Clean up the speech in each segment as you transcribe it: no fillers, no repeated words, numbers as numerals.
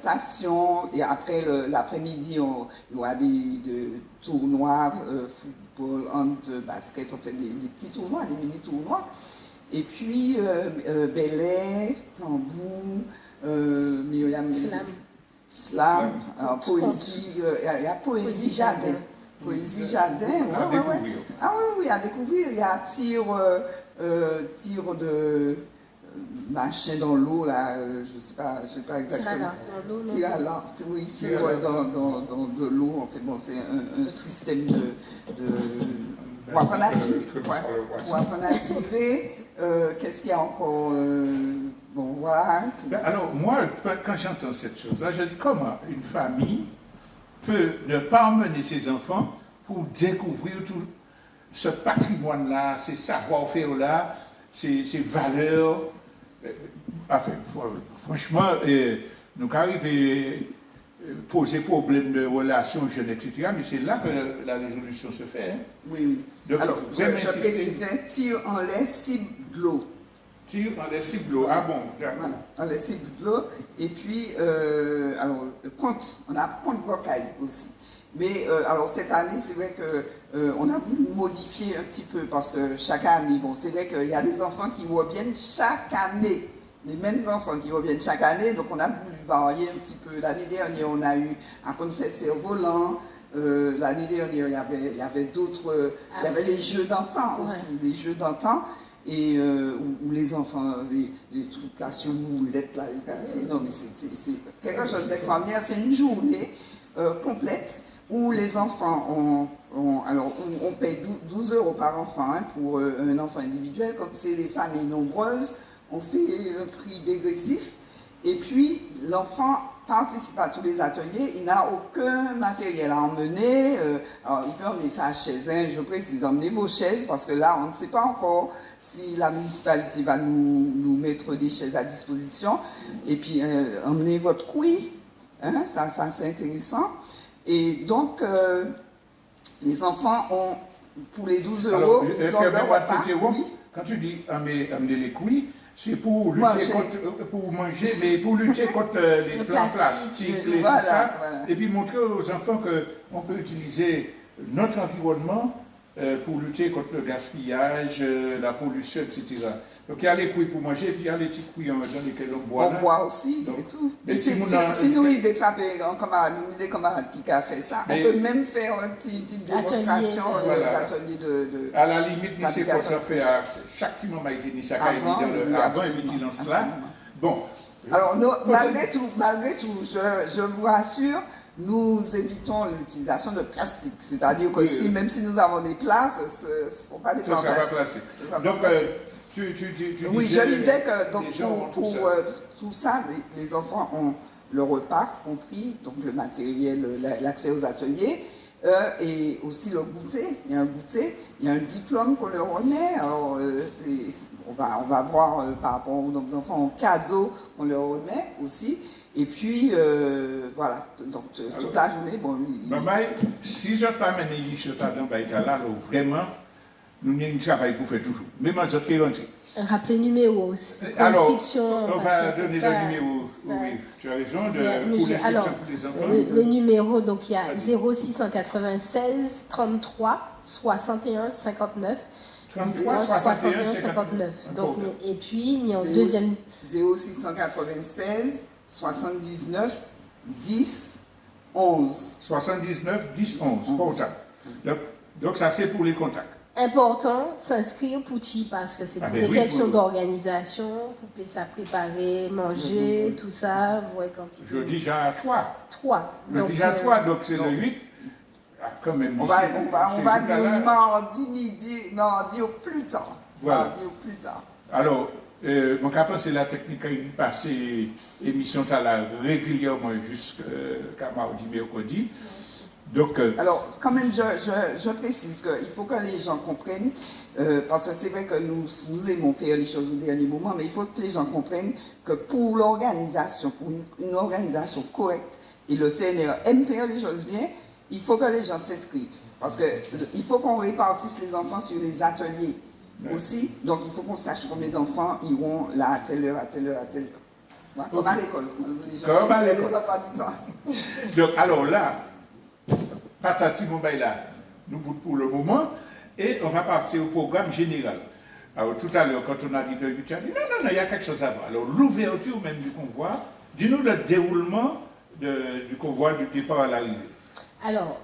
orientation et après l'après-midi, il y aura des tournois, football, hand, basket, on fait des petits tournois, des mini-tournois. Et puis, ballet, tambour, slam, alors, poésie, il y a poésie jardin. Poésie jardin, ouais. Ah oui, à découvrir. Il y a tir de machin dans l'eau, là, je sais pas exactement. Tir à l'arc, oui, tir dans de l'eau. En fait, bon, c'est un système pour apprendre à tirer. Pour apprendre à tirer, qu'est-ce qu'il y a encore bon, voilà. Alors, moi, quand j'entends cette chose-là, je dis comment une famille peut ne pas emmener ses enfants pour découvrir tout ce patrimoine-là, ces savoir-faire-là, ces valeurs. Enfin, franchement, nous arrivons à poser problème de relations jeunes, etc. Mais c'est là que la résolution se fait. Hein. Oui. Donc, alors, je précisais, tir en lait, cible de l'eau. Tir en lait, cible de l'eau. Ah bon, d'accord. Voilà, en lait, cible de l'eau. Et puis, alors, on a compte vocal aussi. Mais alors cette année, c'est vrai qu'on a voulu modifier un petit peu parce que chaque année, bon, c'est vrai qu'il y a des enfants qui reviennent chaque année, les mêmes enfants qui reviennent chaque année, donc on a voulu varier un petit peu. L'année dernière, on a eu un professeur volant. L'année dernière, il y avait d'autres, il y avait les jeux d'antan aussi, les jeux d'antan. Et où les enfants, les trucs là sur moulette, là, non mais c'est quelque chose d'extraordinaire, c'est une journée complète où les enfants on paye 12 € par enfant hein, pour un enfant individuel. Quand c'est des familles nombreuses, on fait un prix dégressif et puis l'enfant participe à tous les ateliers, il n'a aucun matériel à emmener, alors il peut emmener sa chaise, hein, je précise, emmenez vos chaises parce que là on ne sait pas encore si la municipalité va nous mettre des chaises à disposition, et puis emmenez votre couille, hein, ça c'est intéressant, et donc les enfants ont, pour les 12 €, alors, ils ont leur repas. Oui. Quand tu dis emmener les couilles, c'est pour lutter pour manger, mais pour lutter contre les plans plastiques et tout ça. Voilà. Et puis montrer aux enfants qu'on peut utiliser notre environnement pour lutter contre le gaspillage, la pollution, etc. Donc il y a les couilles pour manger, et puis il y a les petits couilles dans lesquels on boit. On boit aussi, donc, et tout. Mais si nous, il va attraper un camarade, des camarades qui a fait ça, on peut même faire une petite démonstration d'atelier de à la limite, c'est pour faire à chaque petit moment avant et puis lance là. Bon. Alors, malgré tout, je vous rassure, nous évitons l'utilisation de plastique. C'est-à-dire que même si nous avons des places, ce ne sont pas des plats plastiques. Donc, oui, je disais que donc, pour tout ça, les enfants ont le repas compris, donc le matériel, l'accès aux ateliers, et aussi le goûter. Il y a un goûter, il y a un diplôme qu'on leur remet. Alors, on va voir par rapport au nombre d'enfants, un cadeau qu'on leur remet aussi. Et puis, voilà, donc toute la journée, bon... Maman, si je ne pas mener là, vraiment, nous avons un travail pour faire toujours. Même en autres qui rentrent. Rappelez le numéro aussi. Alors, on va donner le numéro. Oui, tu as raison. Pour l'inscription pour les enfants. Le numéro, donc il y a 0696 33 61 59. 33 61 59. Donc, et puis, il y a un deuxième. 0696 79 10 11. 79 10 11. Pourtant. Donc, ça, c'est pour les contacts. Important, s'inscrire pour qui parce que c'est des questions d'organisation, pour ça préparer, manger, tout ça, vous voyez quand il Je dis déjà 3. 3. Je dis déjà 3, donc c'est le 8. Ah, quand même. On va dire mardi midi, mardi au plus tard. Voilà. Mardi au plus tard. Alors, mon capable, c'est la technique qui passe émission régulièrement jusqu'à mardi, mercredi. Donc, alors, quand même, je précise qu'il faut que les gens comprennent, parce que c'est vrai que nous aimons faire les choses au dernier moment, mais il faut que les gens comprennent que pour l'organisation, pour une organisation correcte, et le CNR aime faire les choses bien, il faut que les gens s'inscrivent. Parce qu'il faut qu'on répartisse les enfants sur les ateliers aussi. Donc, il faut qu'on sache combien d'enfants iront là à telle heure, à telle heure, à telle heure. Ouais, comme à l'école. Comme à l'école. Les enfants du temps. Donc, alors là, patati mobile là, nous boutons pour le moment, et on va partir au programme général. Alors tout à l'heure, quand on a dit que tu as dit non, il y a quelque chose avant. Alors l'ouverture même du convoi, dis-nous le déroulement du convoi du départ à l'arrivée. Alors,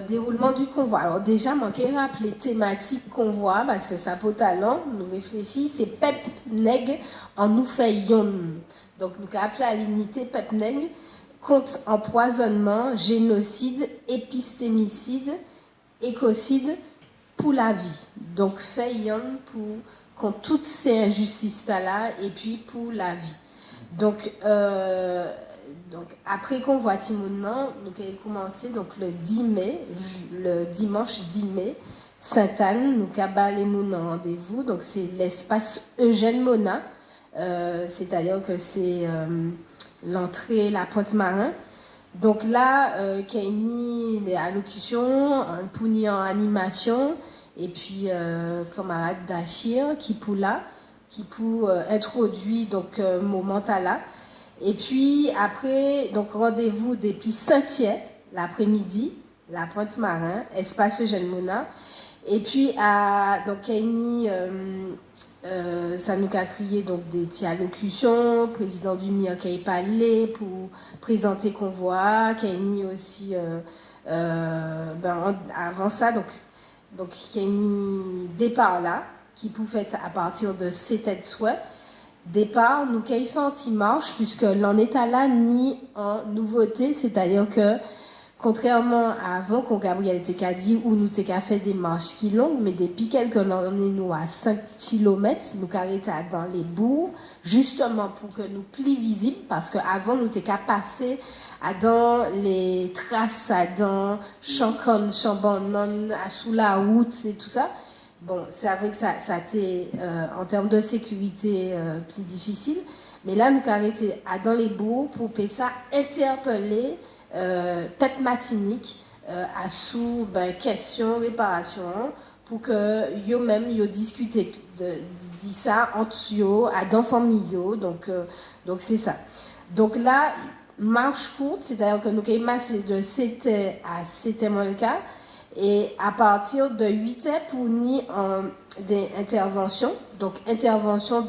déroulement du convoi. Alors déjà, manquer rappeler thématique convoi, parce que ça peut talent, nous réfléchit, c'est Pep Neg en nous fait yon. Donc nous avons appelé à l'unité Pep Neg, contre empoisonnement, génocide, épistémicide, écocide, pour la vie. Donc fait yon pour contre toutes ces injustices-là, et puis pour la vie. Donc après convoi Timounan, nous avons commencé donc le 10 mai, le dimanche 10 mai, Sainte-Anne, nous avons un rendez-vous. Donc c'est l'espace Eugène Mona, c'est-à-dire que c'est l'entrée La Pointe-Marin. Donc là, qu'il y a une allocution, un pouni en animation, et puis camarade Dachir qui pour introduit donc moment là. Et puis après, donc rendez-vous depuis Saint-Thiers, l'après-midi, La Pointe-Marin, espace Eugène Mona. Et puis donc ça nous a crié donc des allocutions, président du MIR qui a parlé pour présenter convoi, qui a mis aussi avant ça donc qui a mis départ là qui pouvait être à partir de 7 têtes souhait. Départ, nous avons fait anti-marche, puisque l'on est à là ni en nouveauté, c'est-à-dire que, contrairement à avant, qu'on Gabriel était dit, où nous avons fait des marches qui longues, mais depuis quelques années, nous à 5 km, nous avons arrêté dans les bourgs, justement pour que nous plus visibles, parce qu'avant, nous avons passé dans les traces, dans Chancon, Chambanon, sous la route et tout ça. Bon, c'est vrai que ça a été, en termes de sécurité, plus difficile. Mais là, nous avons arrêté dans les bourgs pour ça interpeller Pep Matinique à sous question réparation pour que eux-mêmes yo discuter de ça entre eux à dans famille. Donc c'est ça. Donc là, marche courte, c'est-à-dire que nous avons massé de 7 à 7 moins le cas. Et à partir de 8 heures pour ni des interventions, donc intervention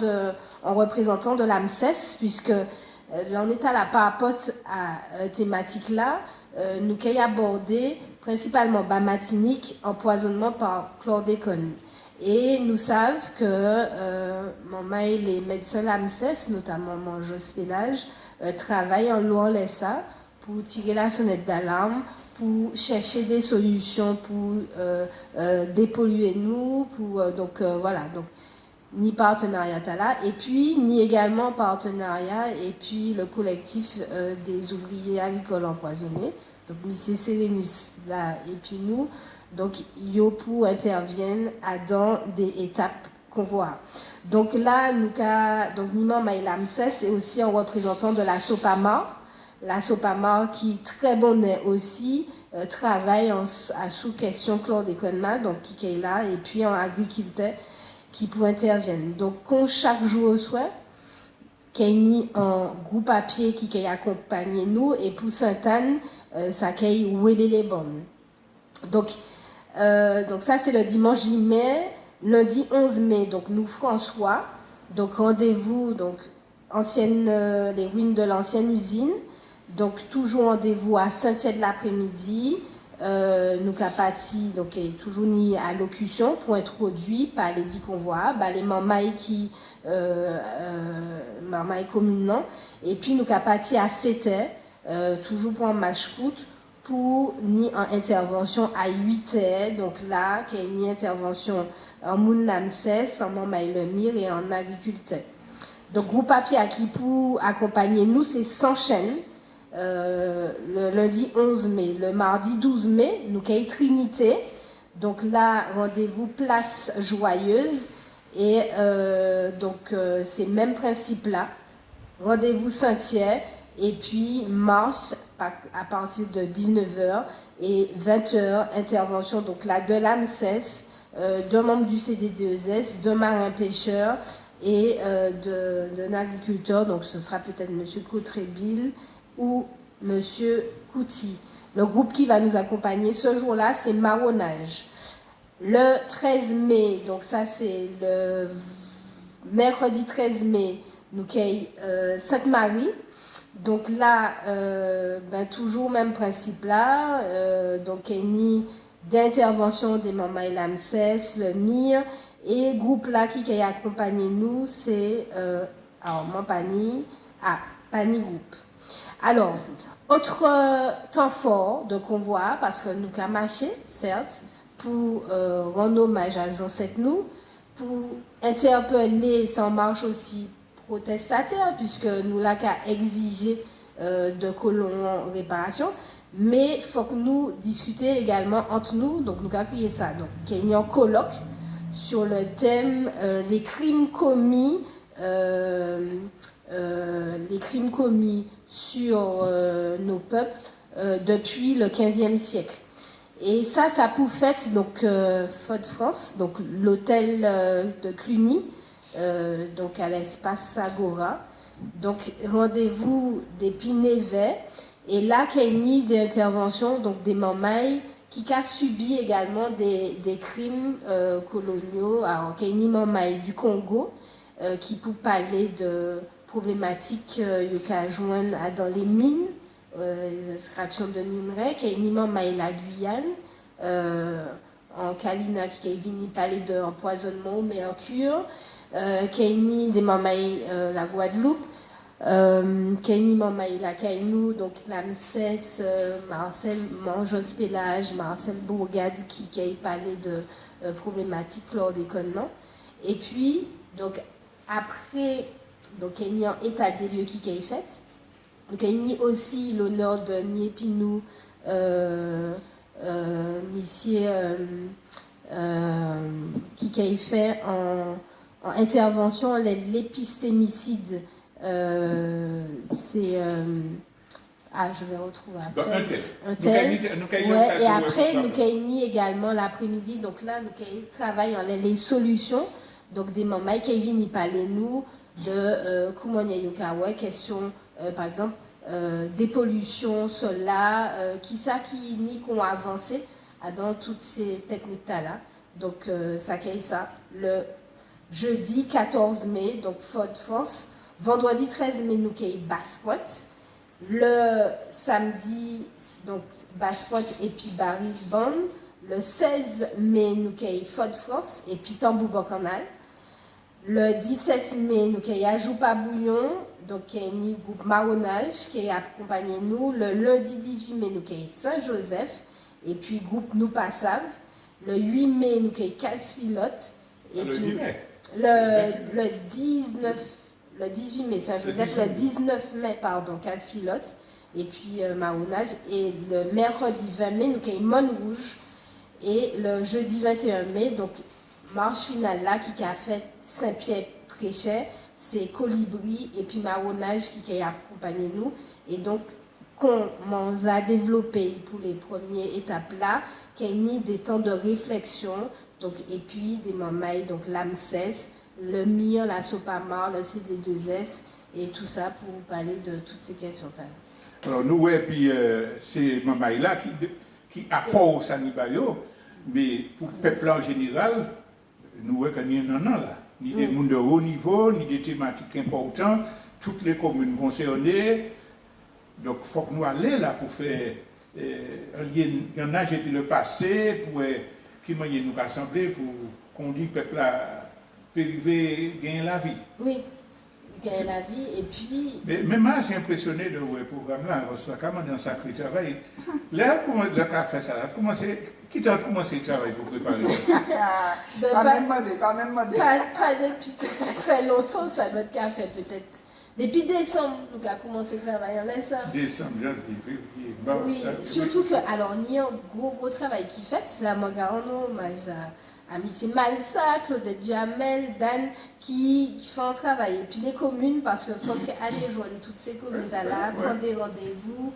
en représentant de l'AMSES, puisque l'on est à la parapote à thématique là, nous avons abordé principalement matinique, empoisonnement par chlordécone. Et nous savons que les médecins de l'AMSES, notamment Jos Pélage, travaillent en louant l'ESA pour tirer la sonnette d'alarme, pour chercher des solutions pour dépolluer nous, pour voilà, donc ni partenariat là, et puis ni également partenariat et puis le collectif des ouvriers agricoles empoisonnés, donc Monsieur Sérénus là et puis nous, donc Yopo interviennent dans des étapes qu'on voit. Donc là donc Niman Maïlamses est aussi un représentant de la Sopama. La Sopama qui très bonne aussi travaille à sous question chlordécone donc qui est là et puis en agriculteur qui pour interviennent. Donc chaque jour au soir qu'il y a un groupe à pied qui accompagne nous et pour Sainte-Anne ça qui ouélé les bonnes. Donc ça c'est le dimanche 10 mai, lundi 11 mai donc nous François donc rendez-vous donc les ruines de l'ancienne usine. Donc toujours rendez-vous à Saint-Thiers de l'après-midi, nous capati donc toujours ni allocution pour introduire par les 10 convois, les mamaï qui mamaï commune et puis nous capati à 7 heures, toujours pour un match court pour ni en intervention à 8 heures, donc là qu'il y a une intervention en Mounamses, en mamaï le mire et en agriculteur. Donc groupe papier à qui pour accompagner nous c'est sans chaîne. Le lundi 11 mai, le mardi 12 mai, nous avons Trinité. Donc là, rendez-vous place Joyeuse. Et c'est le même principe là. Rendez-vous Saint-Thiers. Et puis marche à partir de 19h et 20h, intervention donc là de l'AMSES, d'un membre du CDDES, d'un marin pêcheur et d'un agriculteur, donc ce sera peut-être M. Cotrébille ou M. Couty. Le groupe qui va nous accompagner ce jour-là, c'est Marronnage. Le 13 mai, donc ça c'est le mercredi 13 mai, nous avons Sainte-Marie. Donc là, toujours même principe là, donc il y a d'intervention des mamans et l'AMSES, le MIR, et groupe là qui a accompagné nous, c'est Pani Group. Alors, autre temps fort de convoi, parce que nous avons marché, certes, pour rendre hommage à ancêtres nous, pour interpeller sans marche aussi protestataire, puisque nous l'avons qu'à exiger de colons réparation, mais il faut que nous discutions également entre nous, donc nous avons créé ça. Donc, il y a un colloque sur le thème les crimes commis sur nos peuples depuis le XVe siècle. Et ça pour fait, donc, Fort-de-France, donc l'hôtel de Cluny, donc à l'espace Agora. Donc, rendez-vous des Pinévets. Et là, qu'il y a une d'intervention, donc des mamailles, qui a subi également des crimes coloniaux. Alors, qu'il y a une mamaille du Congo, qui peut parler de problématiques qu'a joindre dans les mines, extraction de minerais, qu'il y a une mamaille la Guyane, en Kalina, qui est venu parler d'empoisonnement au mercure, qu'il y a une des mamailles la Guadeloupe, Kenny Mamaï la Kainou, donc l'AMSES, Marcel Manjos-Pélage, Marcel Bourgade qui a parlé de problématiques lors des connements. Et puis, donc, après, donc, il y a un état des lieux qui a été fait. Donc, il y a aussi l'honneur de Niepinou, monsieur, qui a été fait en intervention l'épistémicide. C'est je vais retrouver après. Un tel. Ouais, et après nous avons également l'après-midi, donc là nous travaillons les solutions, donc des mamans qui viennent parler nous de comment il y a question par exemple des pollutions solaires qui ni qu'on a avancé dans toutes ces techniques là. Donc ça qui est ça le jeudi 14 mai, donc Fort-de-France. Vendredi 13 mai, nous avons Basse-Pointe. Le samedi, donc Basse-Pointe et puis Barry-Bonne. Le 16 mai, nous avons Fort-de-France et puis Tambou-Bocanal. Le 17 mai, nous avons Ajoupa-Bouillon, donc il y a un groupe Marronnage qui a accompagné nous. Le lundi 18 mai, nous avons Saint-Joseph et puis groupe Nous Passave. Le 8 mai, nous avons Casse-Pilote. Et puis le 18 mai, Saint-Joseph, le 19 mai, pardon, Casse-Pilote, et puis Marronnage. Et le mercredi 20 mai, nous avons Montrouge. Et le jeudi 21 mai, donc, marche finale là, qui a fait Saint-Pierre-Préchet, c'est Colibri, et puis Marronnage qui a accompagné nous. Et donc, qu'on a développé pour les premières étapes là, qu'il y a des temps de réflexion, donc, et puis des mamans, donc l'AMSES, le MIR, la SOPAMAR, le CD2S, et tout ça pour parler de toutes ces questions-là. Alors, nous, et puis, c'est Mamaïla qui apporte ça, mais pour le peuple en général, nous, qu'il y a là. Ni des mondes de haut niveau, ni des thématiques importantes, toutes les communes concernées. Donc, il faut que nous allions là pour faire il y en a j'ai le passé, pour qui nous rassembler pour qu'on dise que le peuple privé gagne la vie. Oui, gagne la vie, et puis... Mais moi, j'ai impressionné de voir le programme là, ça commence un sacré travail. Là, comment le fait ça? Qui t'a commencé le travail pour préparer ça? Quand même demandé. Pas depuis très longtemps, ça doit être fait peut-être. Depuis décembre, nous avons commencé à travailler en ça. Décembre, janvier, février, mars. Oui, surtout que, alors, il y a un gros travail qui fait. Là, moi, je hommage à M. Malsa, Claudette Duhamel, Dan, qui fait un travail. Et puis les communes, parce qu'il faut aller joindre toutes ces communes-là, prendre des rendez-vous,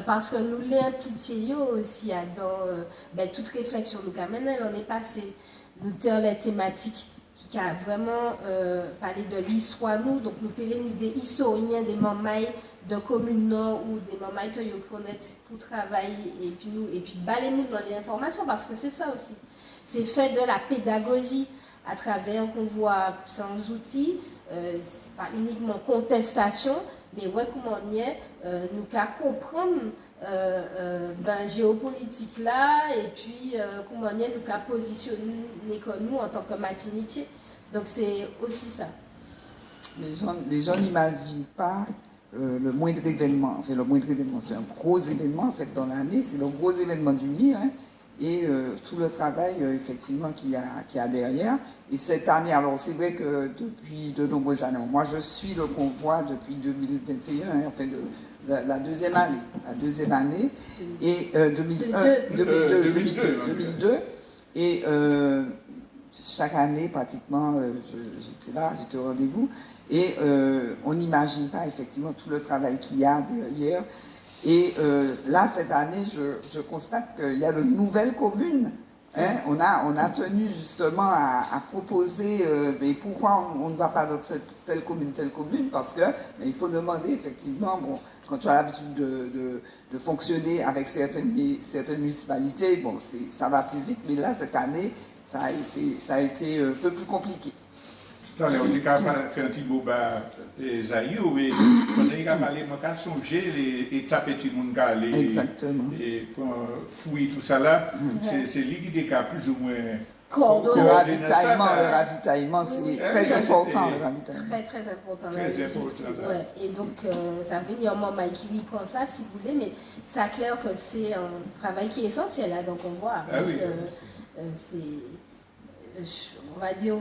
parce que nous les impliquons aussi dans toute réflexion. Nous, quand même, on est passé. Nous, dans les thématiques qui a vraiment parlé de l'histoire nous, donc nous avons des historiens des mamailles de commune nord ou des mamailles que vous connaissez pour travailler et puis balez-nous dans les informations parce que c'est ça aussi. C'est fait de la pédagogie à travers qu'on voit sans outils, c'est pas uniquement contestation, mais ouais comment on y est, nous qu'à comprendre géopolitique là et puis comment on y est, nous qu'à positionner comme nous en tant que matinitier. Donc c'est aussi ça. Les gens n'imaginent pas le moindre événement. Enfin, le moindre événement, c'est un gros événement en fait dans l'année, c'est le gros événement du MIR. Hein. Et tout le travail effectivement qu'il y a derrière. Et cette année, alors c'est vrai que depuis de nombreuses années, moi je suis le convoi depuis 2021, hein, enfin la deuxième année, et 2002, et chaque année pratiquement j'étais là, j'étais au rendez-vous, et on n'imagine pas effectivement tout le travail qu'il y a derrière. Et là, cette année, je constate qu'il y a de nouvelles communes. Hein. On a tenu justement à proposer mais pourquoi on ne va pas dans telle commune, parce que il faut demander effectivement, bon, quand tu as l'habitude de fonctionner avec certaines municipalités, bon, ça va plus vite, mais là, cette année, ça a été un peu plus compliqué. Tout à l'heure, on dit qu'on va faire un petit mot et Zayou, mais on est capable de songer les étapes et tout le monde aller. Exactement. Et pour fouiller tout ça là, c'est liquide qui a plus ou moins. Coordonné. Le ravitaillement, c'est très important. Le ravitaillement. Très important. Très important. Ouais. Et donc, ça veut dire, moi, Mikey reprend ça si vous voulez, mais c'est clair que c'est un travail qui est essentiel, là, donc on voit. Parce que c'est, on va dire,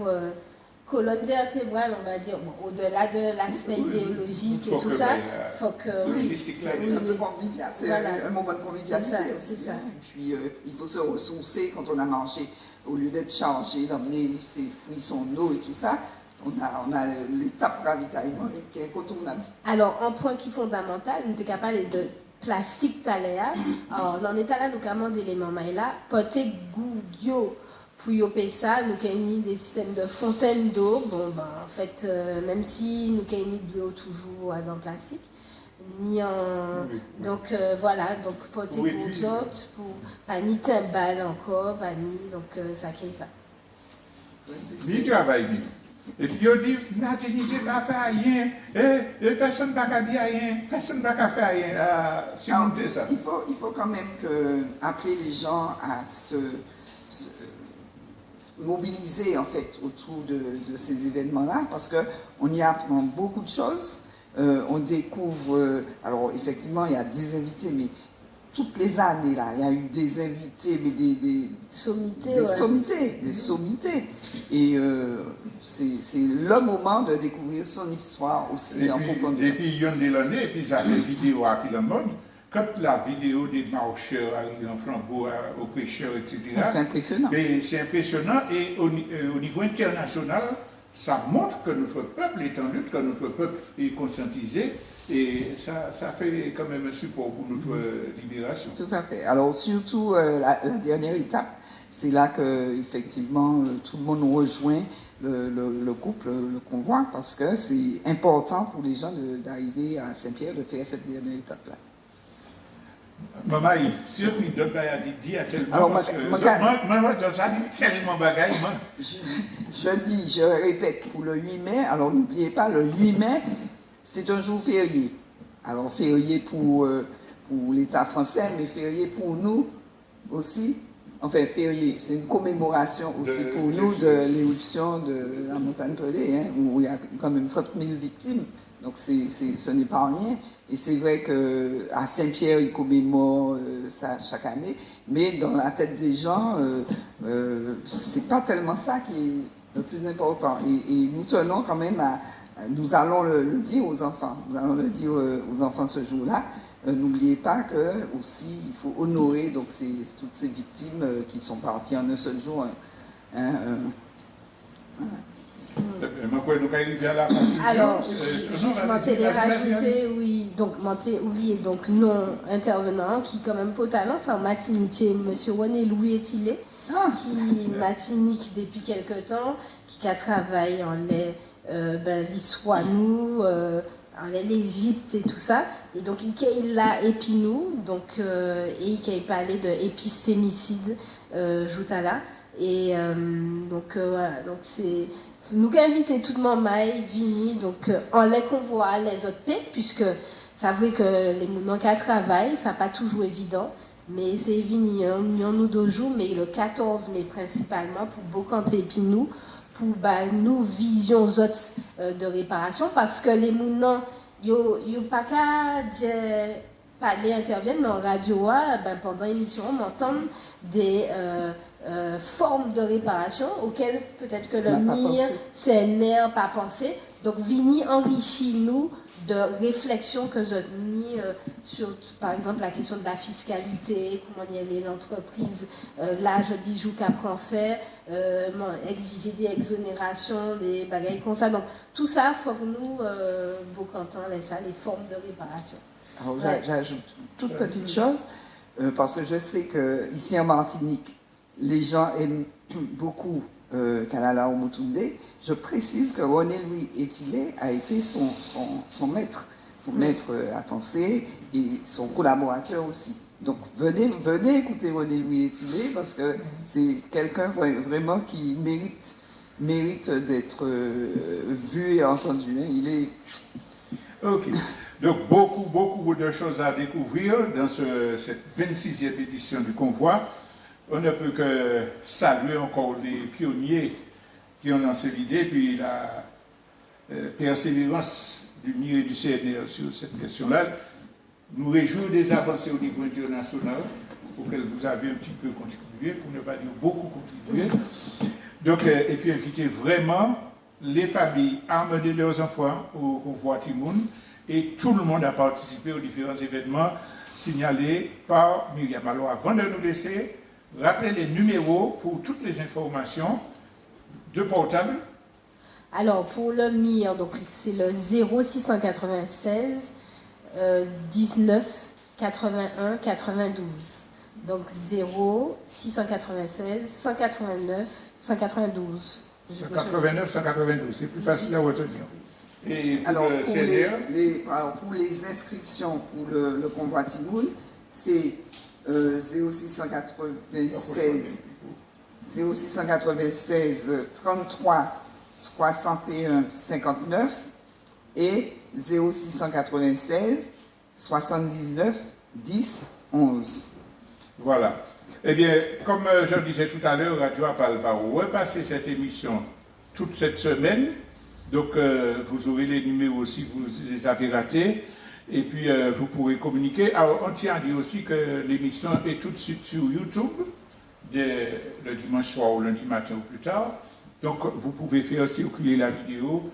colonne vertébrale, on va dire, bon, au-delà de l'aspect idéologique et tout ça, il faut que. C'est un peu convivial, c'est un moment de convivialité aussi. C'est ça. Et puis, il faut se ressourcer quand on a mangé. Au lieu d'être chargé, d'emmener ses fruits, son eau et tout ça, on a l'étape ravitaillement qui est incontournable. Alors, un point qui est fondamental, nous sommes capables de plastique taléa. Alors, dans l'état là, nous avons des éléments là, poté goudio pour y ça, nous avons des systèmes de fontaines d'eau. Bon, ben, en fait, même si nous avons de l'eau toujours dans le plastique, donc voilà, donc poté goudio pour pas ni timbal encore, pas ni, donc ça qui est ça. Ni travail, ni. Et puis, on dit, Martinique n'a pas fait rien, et personne n'a pas dit rien, personne n'a pas fait rien. Si on dit ça. Il faut quand même appeler les gens à se mobiliser en fait autour de ces événements-là, parce qu'on y apprend beaucoup de choses. On découvre, alors effectivement il y a 10 invités, mais toutes les années là, il y a eu des invités, mais des sommités. Et c'est le moment de découvrir son histoire aussi en profondeur. Et puis il y a de l'année, et puis ça fait vidéo à la mode. Quand la vidéo des marcheurs arrive en flambeau aux pêcheurs, etc. C'est impressionnant. C'est impressionnant et au niveau international, ça montre que notre peuple est en lutte, que notre peuple est conscientisé et ça fait quand même un support pour notre libération. Tout à fait. Alors surtout la dernière étape, c'est là que effectivement tout le monde rejoint le couple, le convoi, parce que c'est important pour les gens d'arriver à Saint-Pierre, de faire cette dernière étape-là. Maman, si on d'autres bagailles dit à tellement alors, parce que moi tellement bagaille moi. Je répète pour le 8 mai. Alors n'oubliez pas, le 8 mai, c'est un jour férié. Alors férié pour l'État français, mais férié pour nous aussi. Enfin férié, c'est une commémoration aussi pour nous de l'éruption de la montagne Pelée, hein, où il y a quand même 30 000 victimes. Donc ce n'est pas rien. Et c'est vrai qu'à Saint-Pierre, ils commémorent ça chaque année, mais dans la tête des gens, c'est pas tellement ça qui est le plus important. Et nous tenons quand même nous allons le dire aux enfants. Nous allons le dire aux enfants ce jour-là. N'oubliez pas que aussi il faut honorer donc toutes ces victimes qui sont parties en un seul jour. Voilà. Nous arriver à la conclusion. Alors, Non, juste vas-y, les vas-y. rajouter, oui, donc m'enté oublié, donc non intervenant, qui quand même pas talent, c'est en matinité, monsieur René Louis Etilé, qui matinique depuis quelque temps, qui a travaillé en l'histoire nous, en l'Égypte et tout ça, et donc il a épinou, donc et il a parlé de épistémicide, joutala, et donc voilà, donc c'est nous inviter tout le monde vini, donc on les convoie les autres pays, puisque ça veut que les mounons qui travaillent, ça n'a pas toujours évident. Mais c'est vini, nous 2 jours, mais le 14 mai principalement, pour Bocante et puis nous, pour nous visions autres de réparation, parce que les mounons, yo pas qu'à parler, interviennent dans la radio, pendant l'émission, on entend des formes de réparation auxquelles peut-être que le mire, c'est nerf, pas pensé. Donc, vini enrichit nous de réflexions que j'ai mis sur, par exemple, la question de la fiscalité, comment y aller l'entreprise, là, je dis, joue qu'apprend faire, exiger des exonérations, des bagailles comme ça. Donc, tout ça, faut que nous, Beaucantin, les formes de réparation. Alors, j'ajoute une toute petite chose, parce que je sais qu'ici en Martinique, les gens aiment beaucoup Kalala Omutunde. Je précise que René Louis Etilé a été son maître à penser et son collaborateur aussi. Donc venez écouter René Louis Etilé parce que c'est quelqu'un vraiment qui mérite d'être vu et entendu. Hein. Il est... Ok. Donc beaucoup de choses à découvrir dans cette 26e édition du Convoi. On ne peut que saluer encore les pionniers qui ont lancé l'idée, puis la persévérance du MIR et du CNR sur cette question-là. Nous réjouir des avancées au niveau international, auxquelles vous avez un petit peu contribué, pour ne pas dire beaucoup contribué. Donc, et puis inviter vraiment les familles à amener leurs enfants au Convoi Timoun, et tout le monde a participé aux différents événements signalés par Myriam. Alors, avant de nous laisser, rappelez les numéros pour toutes les informations de portable. Alors, pour le MIR, donc c'est le 0696 19 81 92. Donc 0696 189 192. 189 192, c'est plus facile à retenir. Et pour alors, le CNR, pour les inscriptions pour le Convoi Timoun, c'est 0696 33 61 59 et 0696 79 10 11. Voilà. Eh bien, comme je le disais tout à l'heure, Radio Apal va repasser cette émission toute cette semaine. Donc, vous aurez les numéros si vous les avez ratés. Et puis, vous pourrez communiquer. Alors, on tient à dire aussi que l'émission est tout de suite sur YouTube, le dimanche soir ou lundi matin ou plus tard. Donc, vous pouvez faire circuler la vidéo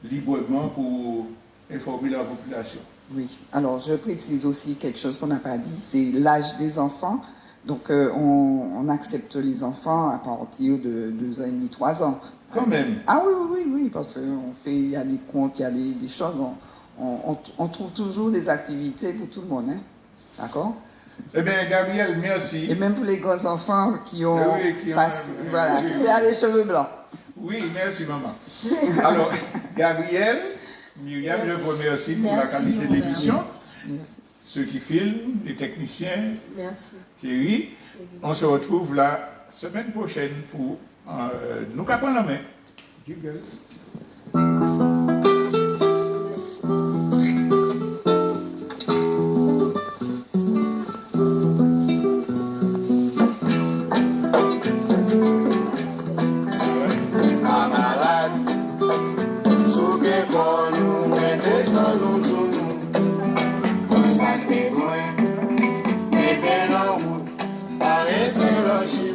librement pour informer la population. Oui. Alors, je précise aussi quelque chose qu'on n'a pas dit, c'est l'âge des enfants. Donc, on accepte les enfants à partir de 2 ans et demi, 3 ans. Quand même. Ah oui, parce qu'il y a des comptes, il y a des choses, on trouve toujours des activités pour tout le monde, hein. D'accord? Eh bien, Gabriel, merci. Et même pour les grands enfants qui ont qui a les cheveux blancs. Oui, merci maman. Alors, Gabriel, Myriam, je vous remercie pour la qualité de l'émission. Ceux qui filment, les techniciens, merci. Thierry. On se retrouve la semaine prochaine pour nous prendre la main. Du gueule. Arrêtez le chien.